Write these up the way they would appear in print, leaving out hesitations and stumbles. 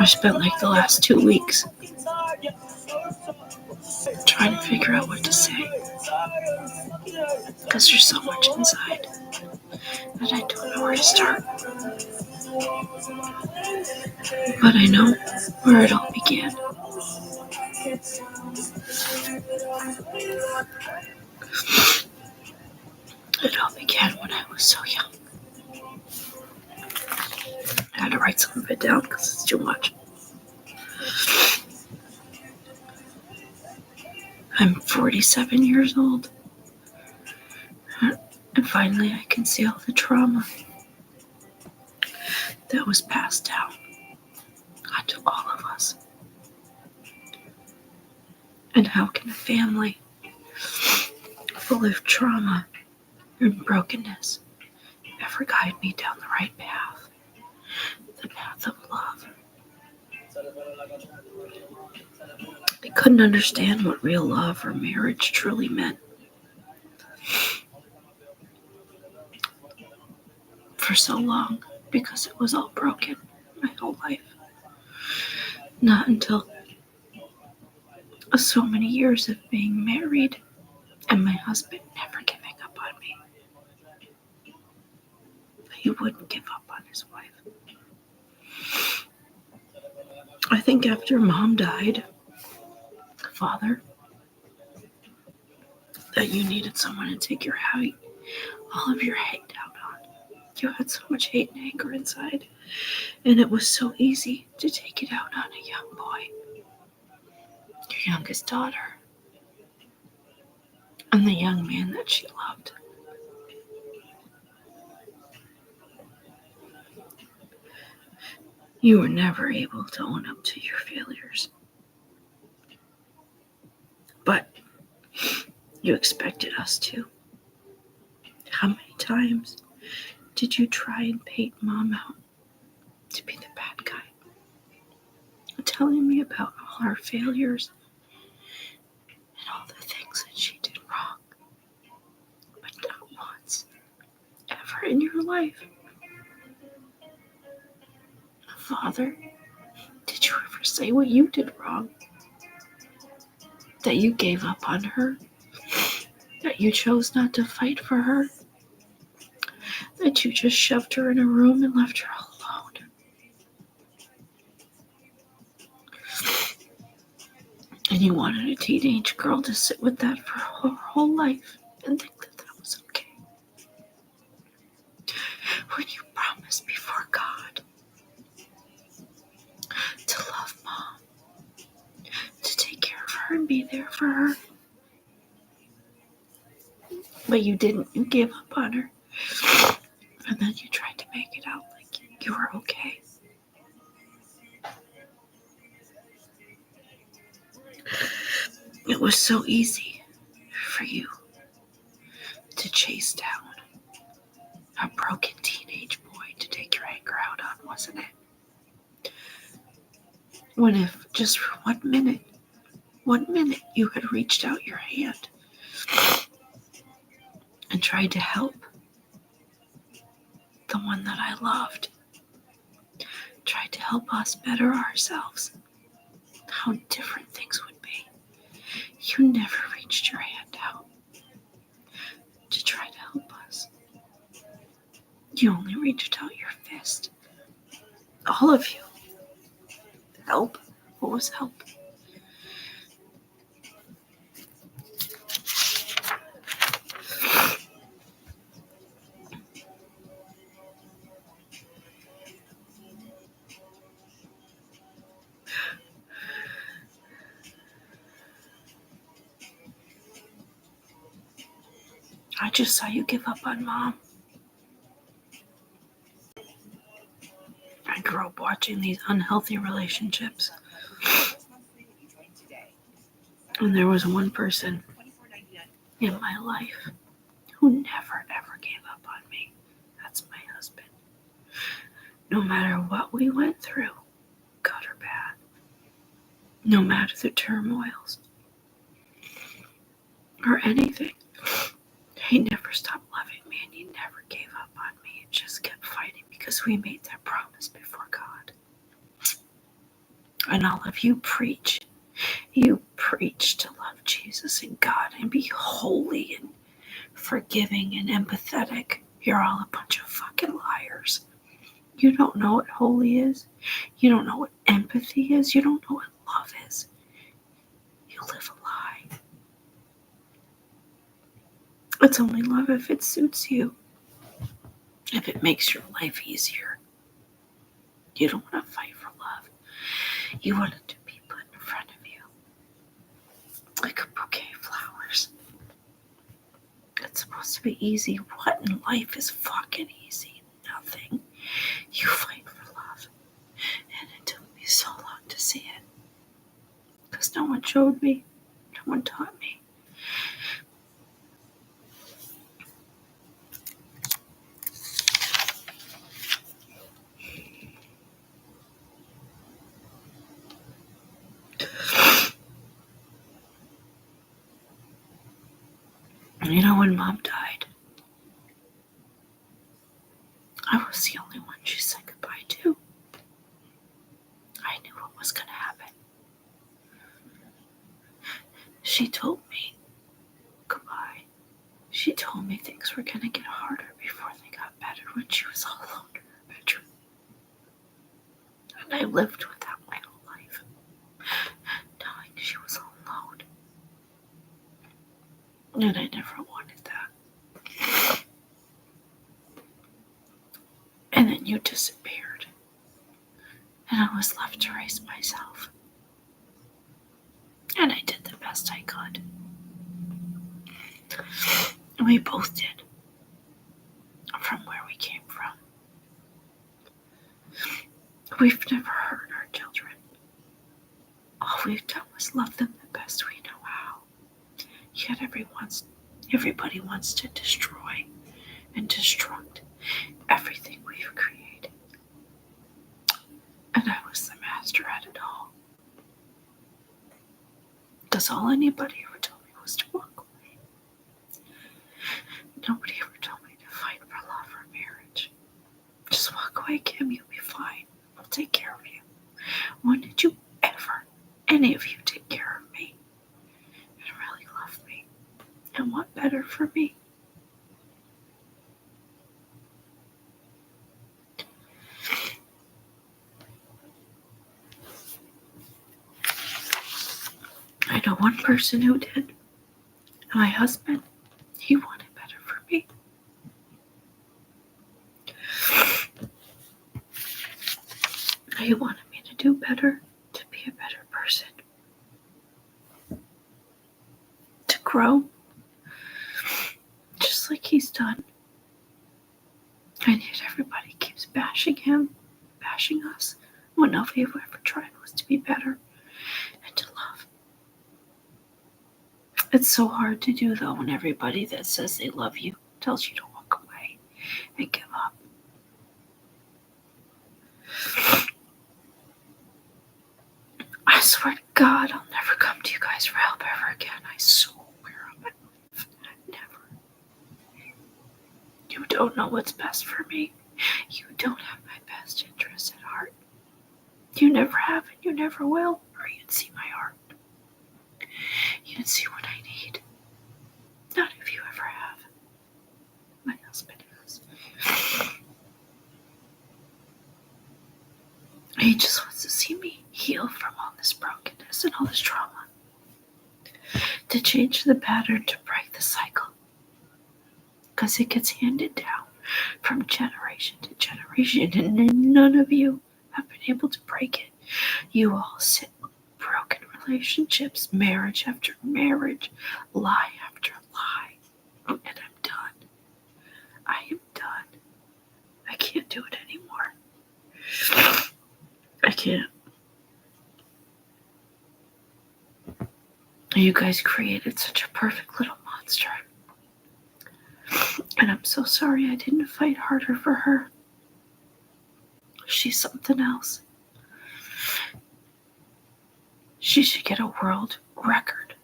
I spent like the last 2 weeks trying to figure out what to say, because there's so much inside that I don't know where to start. But I know where it all began. It all began when I was so young. I had to write some of it down because it's too much. I'm 47 years old, and finally I can see all the trauma that was passed down onto all of us. And how can a family full of trauma and brokenness ever guide me down the right path? The path of love. I couldn't understand what real love or marriage truly meant. For so long, because it was all broken my whole life. Not until so many years of being married and my husband never giving up on me. He wouldn't give up on his wife. I think after Mom died, Father, that you needed someone to take all of your hate out on. You had so much hate and anger inside, and it was so easy to take it out on a young boy, your youngest daughter, and the young man that she loved. You were never able to own up to your failures. But you expected us to. How many times did you try and paint Mom out to be the bad guy? Telling me about all her failures and all the things that she did wrong. But not once, ever in your life. Father, did you ever say what you did wrong? That you gave up on her? That you chose not to fight for her? That you just shoved her in a room and left her alone? And you wanted a teenage girl to sit with that for her whole life and think that that was okay? When you promised before God to love Mom, to take care of her and be there for her. But you didn't. You gave up on her. And then you tried to make it out like you were okay. It was so easy for you to chase down a broken teenage boy to take your anger out on, wasn't it? When if just for 1 minute you had reached out your hand and tried to help the one that I loved, tried to help us better ourselves, how different things would be. You never reached your hand out to try to help us. You only reached out your fist. All of you. Help? What was help? I just saw you give up on Mom. I grew up watching these unhealthy relationships. And there was one person in my life who never, ever gave up on me. That's my husband. No matter what we went through, good or bad, no matter the turmoils, or anything. He never stopped loving me, and he never gave up on me. He just kept fighting because we made that promise before God. And all of you preach. You preach to love Jesus and God and be holy and forgiving and empathetic. You're all a bunch of fucking liars. You don't know what holy is. You don't know what empathy is. You don't know what love is. You live a lie. It's only love if it suits you. If it makes your life easier. You don't want to fight for love. You want it to be put in front of you. Like a bouquet of flowers. It's supposed to be easy. What in life is fucking easy? Nothing. You fight for love. And it took me so long to see it. Because no one showed me. No one taught me. You know, when Mom died, I was the only one she said goodbye to. I knew what was going to happen. She told me goodbye. She told me things were going to get harder before they got better when she was all alone in her bedroom. And I lived with that my whole life, knowing she was all alone. And I never wanted that. And then you disappeared. And I was left to raise myself. And I did the best I could. We both did. From where we came from. We've never hurt our children. All we've done was love them the best we know how. Yet everybody wants to destroy and destruct everything we've created. And I was the master at it all. Because all anybody ever told me was to walk away. Nobody ever told me to fight for love or marriage. Just walk away, Kim, you'll be fine. I'll take care of you. When did you ever, any of you, take care of me and really love me and want better for me? I know one person who did. My husband, he wanted better for me. He wanted me to do better, to be a better person, to grow, just like he's done. And yet everybody keeps bashing him, bashing us, when all we ever tried was to be better and to love. It's so hard to do, though, when everybody that says they love you tells you to walk away and give up. I swear to God, I'll never come to you guys for help ever again. I swear on my life. Never. You don't know what's best for me. You don't have my best interests at heart. You never have and you never will, or you'd see my heart. You'd see what I need. None of you ever have. My husband has. He just wants to see me heal from all this brokenness and all this trauma. To change the pattern, to break the cycle. Because it gets handed down from generation to generation, and none of you have been able to break it. You all sit in broken relationships, marriage after marriage, lie after lie. And I'm done. I am done. I can't do it anymore. I can't. You guys created such a perfect little monster. And I'm so sorry I didn't fight harder for her. She's something else. She should get a world record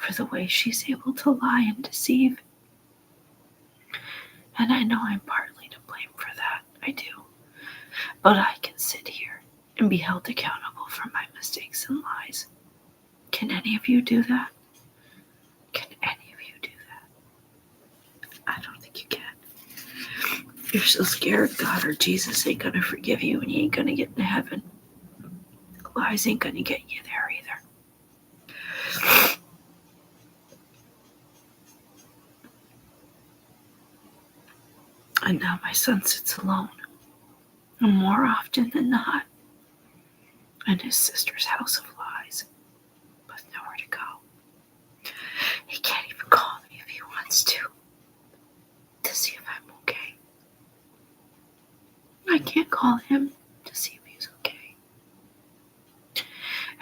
for the way she's able to lie and deceive. And I know I'm partly to blame for that. I do. But I can sit here and be held accountable for my mistakes and lies. Can any of you do that? Can any of you do that? I don't think you can. You're so scared God or Jesus ain't gonna forgive you and you ain't gonna get into heaven. Lies ain't gonna get you there either. And now my son sits alone, and more often than not, in his sister's house of lies, with nowhere to go. He can't even call me if he wants to see if I'm okay. I can't call him to see if he's okay.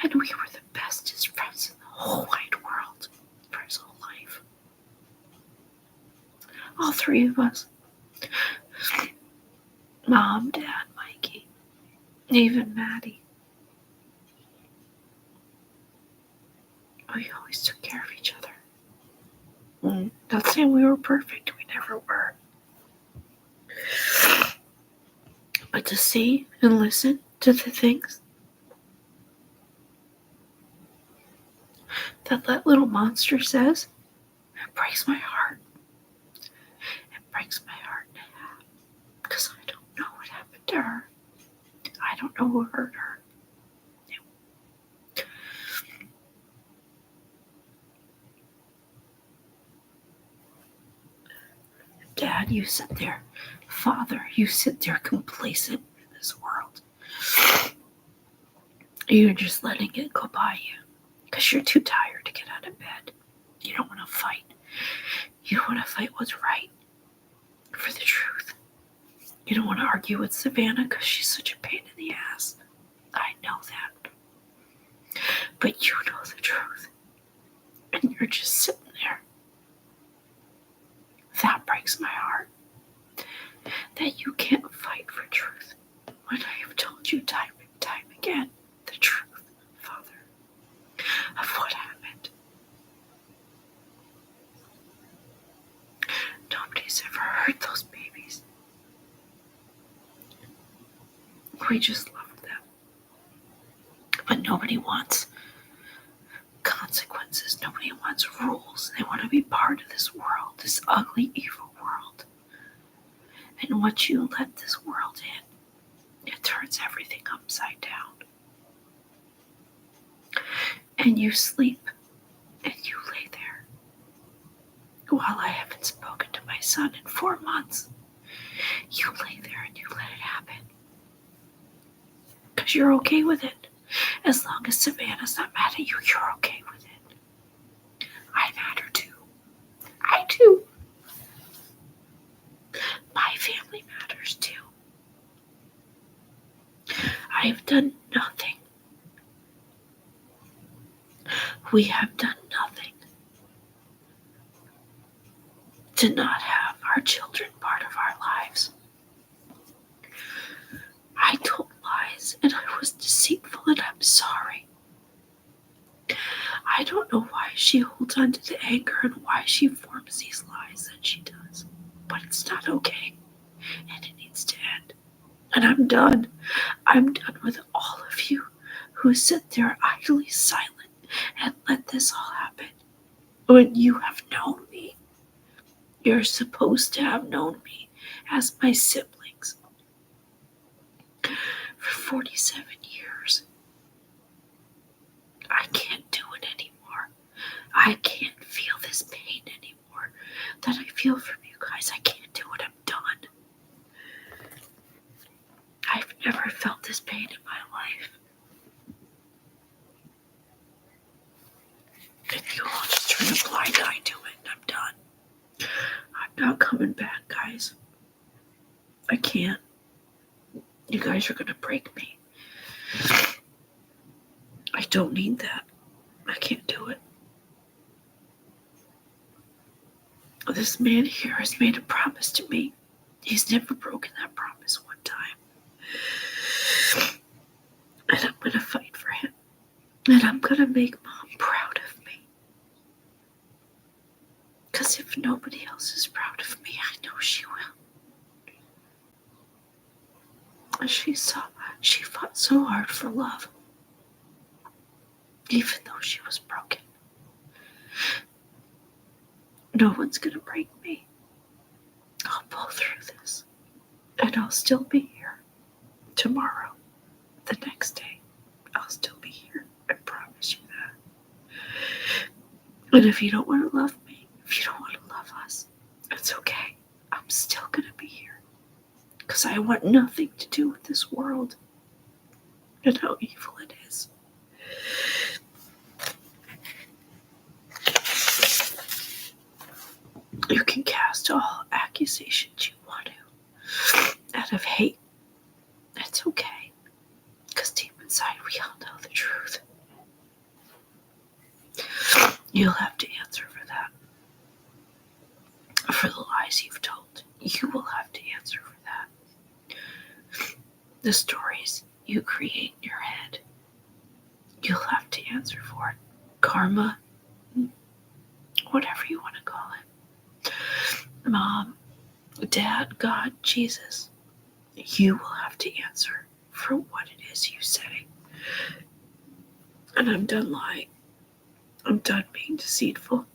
And we were the bestest friends in the whole wide world for his whole life. All three of us. Mom, Dad, Mikey, even Maddie. We always took care of each other. Not saying we were perfect, we never were. But to see and listen to the things that little monster says, it breaks my heart. It breaks my heart in half. Because I don't know what happened to her. I don't know who hurt her. Dad, you sit there. Father, you sit there complacent in this world. You're just letting it go by you because you're too tired to get out of bed. You don't want to fight. You don't want to fight what's right for the truth. You don't want to argue with Savannah because she's such a pain in the ass. I know that. But you know the truth. And you're just sitting there. That breaks my heart. That you can't fight for truth when I have told you time and time again the truth, Father, of what happened. Nobody's ever hurt those babies. We just loved them. But nobody wants consequences. Nobody wants rules. They want to be part of this world, this ugly, evil world. And once you let this world in, it turns everything upside down. And you sleep, and you lay there. While I haven't spoken to my son in 4 months, you lay there and you let it happen. Because you're okay with it. As long as Savannah's not mad at you, you're okay with it. I matter too. I do. My family matters too. I've done nothing. We have done nothing to not have our children part of our lives. I told lies and I was deceitful and I'm sorry. I don't know why she holds on to the anger and why she forms these lies that she does. But it's not okay. And it needs to end. And I'm done. I'm done with all of you who sit there idly silent and let this all happen. When you have known me, you're supposed to have known me as my siblings for 47 years. I can't do it anymore. I can't feel this pain anymore that I feel from you guys. I can't do it. I'm done. I've never felt this pain in my life. If you all just turn a blind eye to it, I'm done. I'm not coming back, guys. I can't. You guys are gonna break me. I don't need that. I can't do it. This man here has made a promise to me. He's never broken that promise one time. And I'm gonna fight for him. And I'm gonna make Mom proud of me. As if nobody else is proud of me, I know she will. She fought so hard for love, even though she was broken. No one's gonna break me. I'll pull through this, and I'll still be here tomorrow, the next day. I'll still be here. I promise you that. And if you don't want to love me, if you don't want to love us, it's okay. I'm still gonna be here. Because I want nothing to do with this world and how evil it is. You can cast all accusations you want to out of hate. It's okay. Because deep inside we all know the truth. You'll have to answer for that. For the lies you've told. You will have to answer for that. The stories you create in your head. You'll have to answer for it. Karma. Whatever you want to call it. Mom, Dad, God, Jesus. You will have to answer for what it is you say. And I'm done lying. I'm done being deceitful.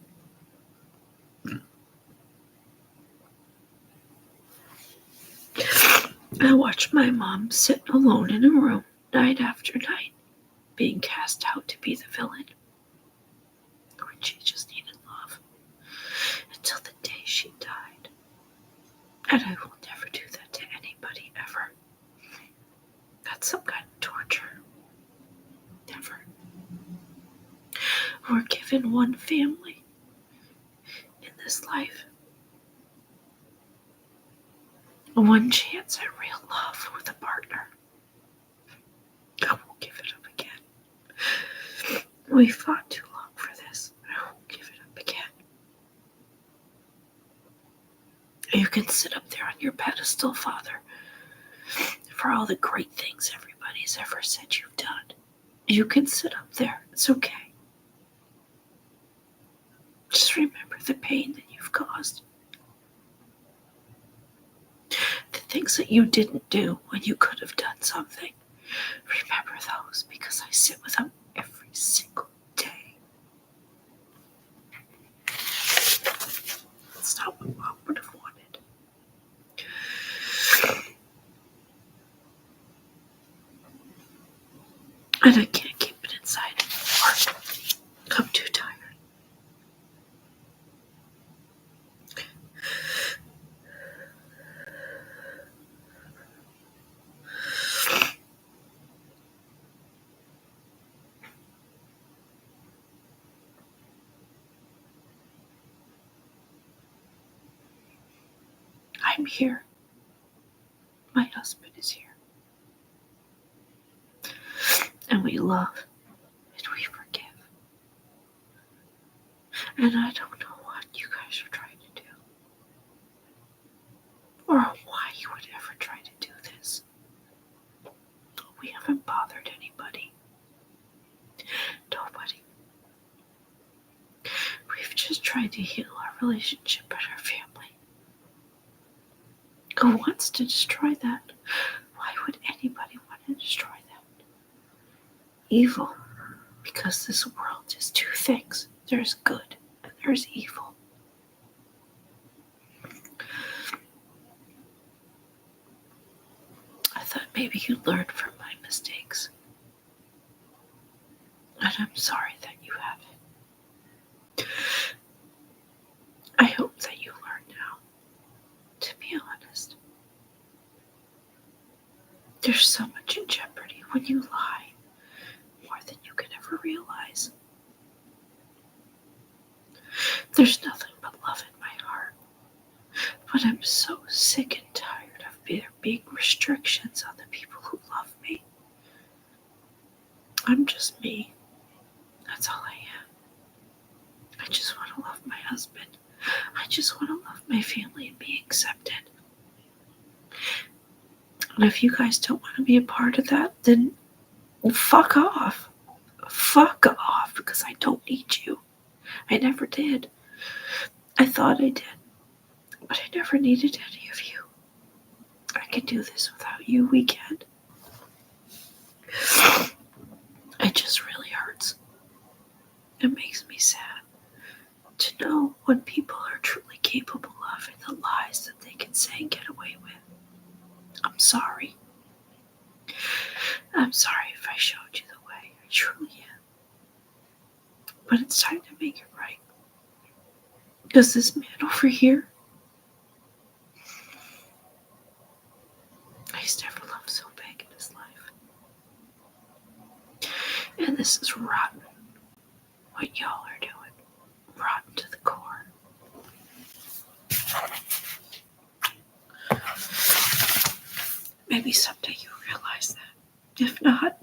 I watched my mom sit alone in a room night after night, being cast out to be the villain, when she just needed love, until the day she died. And I will never do that to anybody ever. That's some kind of torture. Never. We're given one family in this life. One chance at real love with a partner. I won't give it up again. We fought too long for this. I won't give it up again. You can sit up there on your pedestal, Father, for all the great things everybody's ever said you've done. You can sit up there. It's okay. Just remember the pain that you've caused. The things that you didn't do when you could have done something. Remember those, because I sit with them every single day. That's not what Mom would have wanted. And I can't keep it inside anymore. I'm too tired. I'm here. My husband is here. And we love and we forgive. And I don't know what you guys are trying to do. Or why you would ever try to do this. We haven't bothered anybody. Nobody. We've just tried to heal our relationship and our family. Who wants to destroy that? Why would anybody want to destroy that? Evil. Because this world is two things. There's good and there's evil. I thought maybe you'd learn from my mistakes. And I'm sorry that you haven't. I hope that you learn now. To be honest. There's so much in jeopardy when you lie. More than you can ever realize. There's nothing but love in my heart. But I'm so sick and tired of there being restrictions on the people who love me. I'm just me. That's all I am. I just want to love my husband. I just want to love my family and be accepted. And if you guys don't want to be a part of that, then fuck off. Fuck off, because I don't need you. I never did. I thought I did, but I never needed any of you. I can do this without you. We can. It just really hurts. It makes me sad to know what people are truly capable of and the lies that they can say and get away with. I'm sorry. I'm sorry if I showed you the way. I truly am. But it's time to make it right. Because this man over here, he's never loved so big in his life. And this is rotten. What y'all are doing. Rotten to the core. Maybe someday you'll realize that. If not,